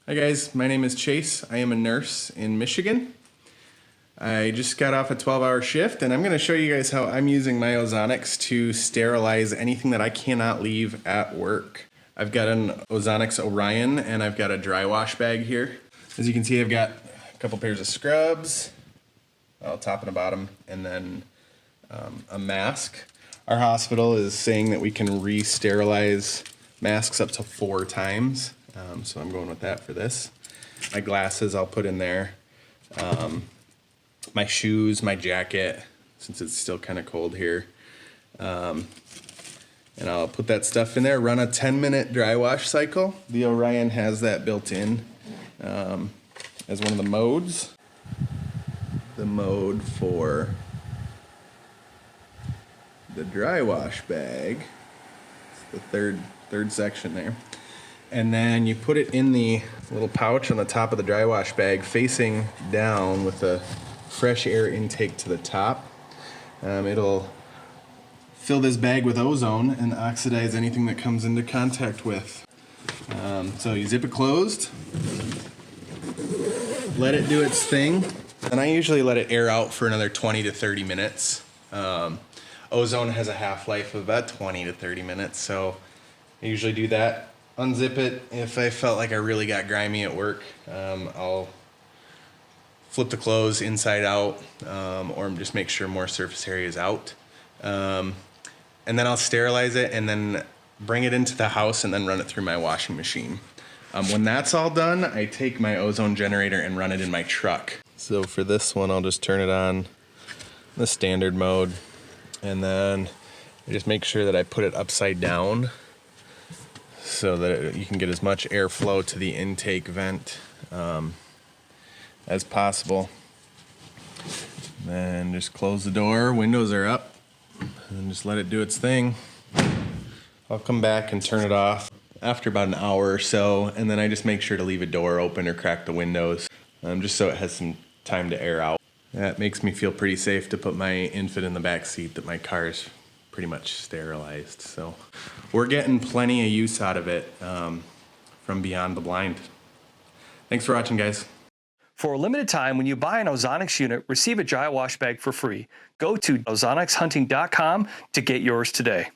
Hi guys, my name is Chase. I am a nurse in Michigan. I just got off a 12-hour shift and I'm going to show you guys how I'm using my Ozonics to sterilize anything that I cannot leave at work. I've got an Ozonics Orion and I've got a DriWash bag here. As you can see, I've got a couple pairs of scrubs, top and bottom, and then a mask. Our hospital is saying that we can re-sterilize masks up to 4 times. So I'm going with that for this. My glasses I'll put in there. My shoes, my jacket, since it's still kind of cold here. And I'll put that stuff in there, run a 10-minute dry wash cycle. The Orion has that built in as one of the modes. The mode for the dry wash bag, it's the third section there. And then you put it in the little pouch on the top of the dry wash bag facing down with the fresh air intake to the top. It'll fill this bag with ozone and oxidize anything that comes into contact with. So you zip it closed, let it do its thing, and I usually let it air out for another 20 to 30 minutes. Ozone has a half-life of about 20 to 30 minutes, so I usually do that. Unzip it. If I felt like I really got grimy at work, I'll flip the clothes inside out, or just make sure more surface area is out. And then I'll sterilize it and then bring it into the house and then run it through my washing machine. When that's all done, I take my ozone generator and run it in my truck. So for this one, I'll just turn it on the standard mode, and then I just make sure that I put it upside down so that you can get as much airflow to the intake vent as possible. Then just close the door, windows are up, and just let it do its thing. I'll come back and turn it off after about an hour or so, and then I just make sure to leave a door open or crack the windows, just so it has some time to air out. That makes me feel pretty safe to put my infant in the back seat that my car is pretty much sterilized. So we're getting plenty of use out of it from beyond the blind. Thanks for watching, guys. For a limited time, when you buy an Ozonics unit, receive a dry wash bag for free. Go to ozonixhunting.com to get yours today.